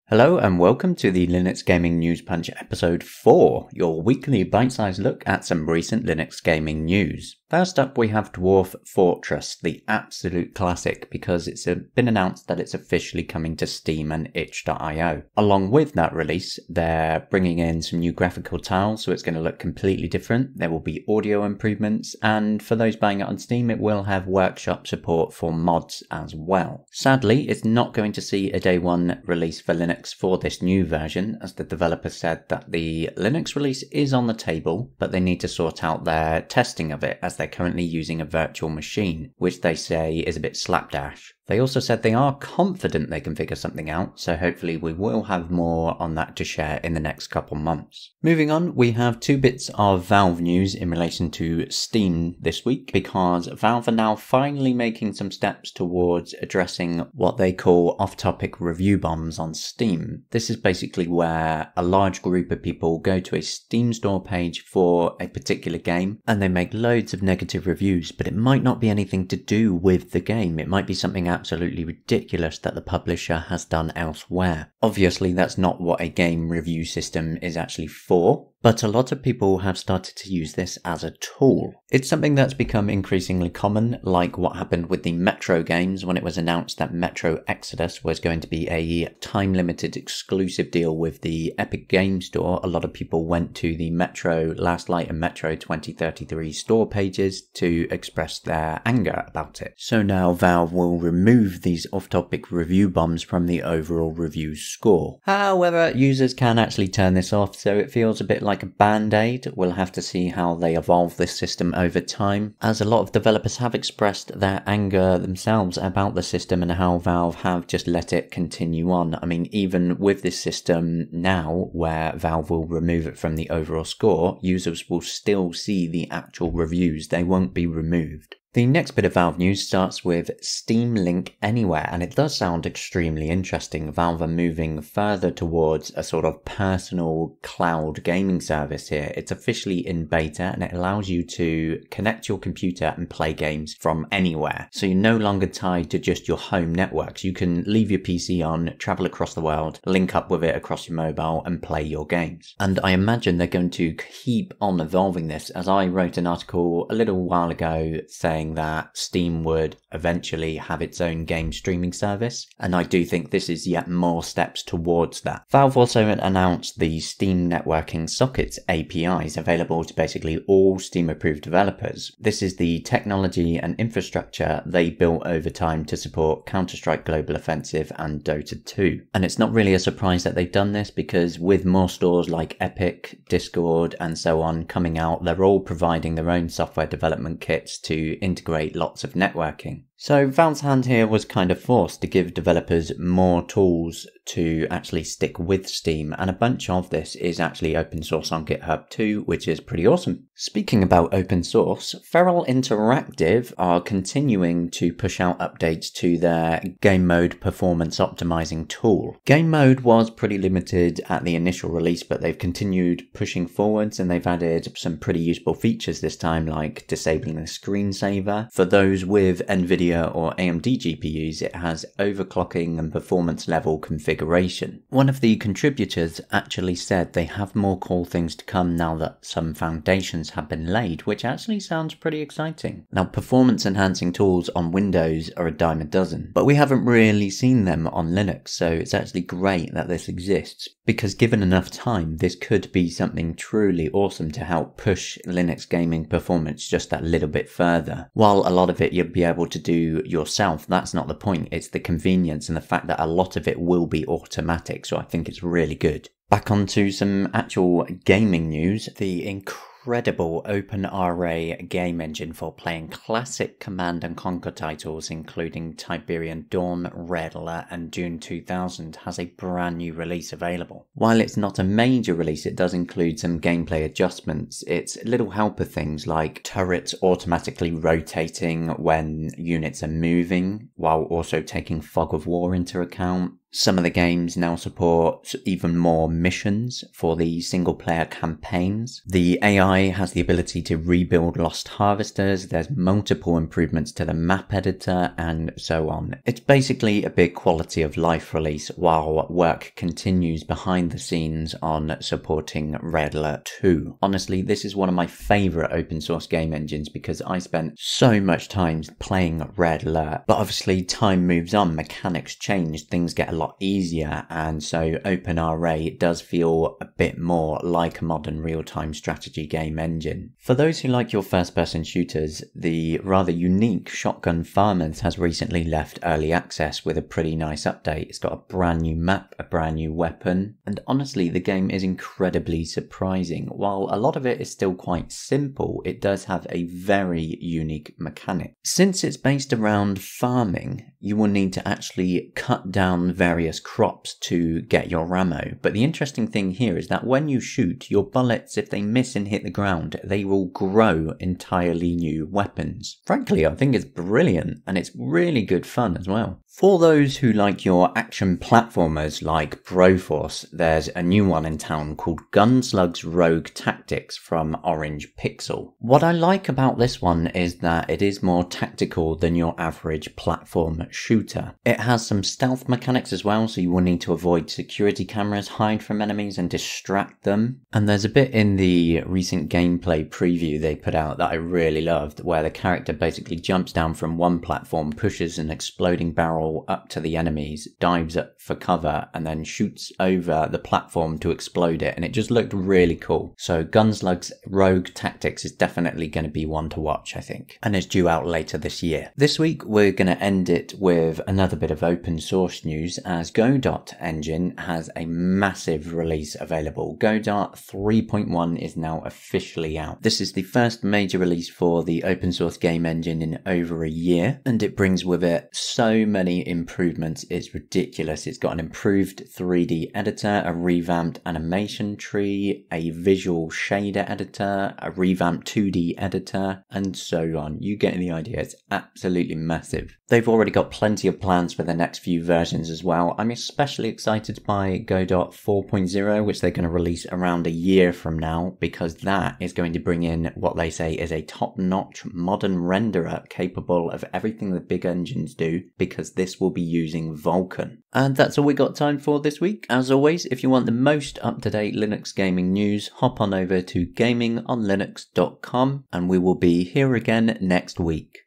Hello and welcome to the Linux Gaming News Punch episode 4, your weekly bite-sized look at some recent Linux gaming news. First up we have Dwarf Fortress, the absolute classic, because it's been announced that it's officially coming to Steam and itch.io. Along with that release, they're bringing in some new graphical tiles, so it's going to look completely different. There will be audio improvements, and for those buying it on Steam, it will have workshop support for mods as well. Sadly, it's not going to see a day one release for Linux for this new version, as the developer said that the Linux release is on the table, but they need to sort out their testing of it as they're currently using a virtual machine, which they say is a bit slapdash. They also said they are confident they can figure something out, so hopefully we will have more on that to share in the next couple months. Moving on, we have two bits of Valve news in relation to Steam this week, because Valve are now finally making some steps towards addressing what they call off-topic review bombs on Steam. This is basically where a large group of people go to a Steam store page for a particular game, and they make loads of negative reviews, but it might not be anything to do with the game. It might be something absolutely ridiculous that the publisher has done elsewhere. Obviously, that's not what a game review system is actually for, but a lot of people have started to use this as a tool. It's something that's become increasingly common, like what happened with the Metro games when it was announced that Metro Exodus was going to be a time-limited exclusive deal with the Epic Game Store. A lot of people went to the Metro Last Light and Metro 2033 store pages to express their anger about it. So now Valve will remove these off-topic review bombs from the overall review score. However, users can actually turn this off, so it feels a bit like a band-aid. We'll have to see how they evolve this system over time, as a lot of developers have expressed their anger themselves about the system and how Valve have just let it continue on. I mean, even with this system now, where Valve will remove it from the overall score, users will still see the actual reviews. They won't be removed. The next bit of Valve news starts with Steam Link Anywhere, and it does sound extremely interesting. Valve are moving further towards a sort of personal cloud gaming service here. It's officially in beta, and it allows you to connect your computer and play games from anywhere. So you're no longer tied to just your home networks. You can leave your PC on, travel across the world, link up with it across your mobile, and play your games. And I imagine they're going to keep on evolving this, as I wrote an article a little while ago saying that Steam would eventually have its own game streaming service, and I do think this is yet more steps towards that. Valve also announced the Steam Networking Sockets APIs available to basically all Steam approved developers. This is the technology and infrastructure they built over time to support Counter-Strike Global Offensive and Dota 2. And it's not really a surprise that they've done this, because with more stores like Epic, Discord and so on coming out, they're all providing their own software development kits to integrate lots of networking. So Valve's hand here was kind of forced to give developers more tools to actually stick with Steam, and a bunch of this is actually open source on GitHub too, which is pretty awesome. Speaking about open source, Feral Interactive are continuing to push out updates to their GameMode performance optimizing tool. GameMode was pretty limited at the initial release, but they've continued pushing forwards, and they've added some pretty useful features this time, like disabling the screensaver. For those with NVIDIA or AMD GPUs, it has overclocking and performance level configuration. One of the contributors actually said they have more cool things to come now that some foundations have been laid, which actually sounds pretty exciting. Now, performance enhancing tools on Windows are a dime a dozen, but we haven't really seen them on Linux, so it's actually great that this exists, because given enough time, this could be something truly awesome to help push Linux gaming performance just that little bit further. While a lot of it you'll be able to do yourself, that's not the point. It's the convenience and the fact that a lot of it will be automatic, so I think it's really good. Back onto some actual gaming news. The incredible OpenRA game engine for playing classic Command & Conquer titles, including Tiberian Dawn, Red Alert and Dune 2000, has a brand new release available. While it's not a major release, it does include some gameplay adjustments. It's little helper things like turrets automatically rotating when units are moving, while also taking fog of war into account. Some of the games now support even more missions for the single player campaigns. The AI has the ability to rebuild lost harvesters. There's multiple improvements to the map editor and so on. It's basically a big quality of life release while work continues behind the scenes on supporting Red Alert 2. Honestly, this is one of my favorite open source game engines because I spent so much time playing Red Alert. But obviously time moves on, mechanics change, things get a lot easier, and so OpenRA does feel a bit more like a modern real-time strategy game engine. For those who like your first-person shooters, the rather unique Shotgun Farmers has recently left early access with a pretty nice update. It's got a brand new map, a brand new weapon, and honestly the game is incredibly surprising. While a lot of it is still quite simple, it does have a very unique mechanic. Since it's based around farming, you will need to actually cut down various crops to get your ammo. But the interesting thing here is that when you shoot, your bullets, if they miss and hit the ground, they will grow entirely new weapons. Frankly, I think it's brilliant, and it's really good fun as well. For those who like your action platformers like Broforce, there's a new one in town called Gunslug's Rogue Tactics from Orange Pixel. What I like about this one is that it is more tactical than your average platform shooter. It has some stealth mechanics as well, so you will need to avoid security cameras, hide from enemies and distract them. And there's a bit in the recent gameplay preview they put out that I really loved, where the character basically jumps down from one platform, pushes an exploding barrel up to the enemies, dives up for cover, and then shoots over the platform to explode it, and it just looked really cool. So Gunslug's Rogue Tactics is definitely going to be one to watch, I think, and is due out later this year. This week we're going to end it with another bit of open source news, as Godot engine has a massive release available. Godot 3.1 is now officially out. This is the first major release for the open source game engine in over a year, and it brings with it so many improvements, it's ridiculous. It's got an improved 3D editor, a revamped animation tree, a visual shader editor, a revamped 2D editor, and so on. You get the idea. It's absolutely massive. They've already got plenty of plans for the next few versions as well. I'm especially excited by Godot 4.0, which they're going to release around a year from now, because that is going to bring in what they say is a top-notch modern renderer capable of everything the big engines do, because this will be using Vulkan. And that's all we got time for this week. As always, if you want the most up-to-date Linux gaming news, hop on over to gamingonlinux.com, and we will be here again next week.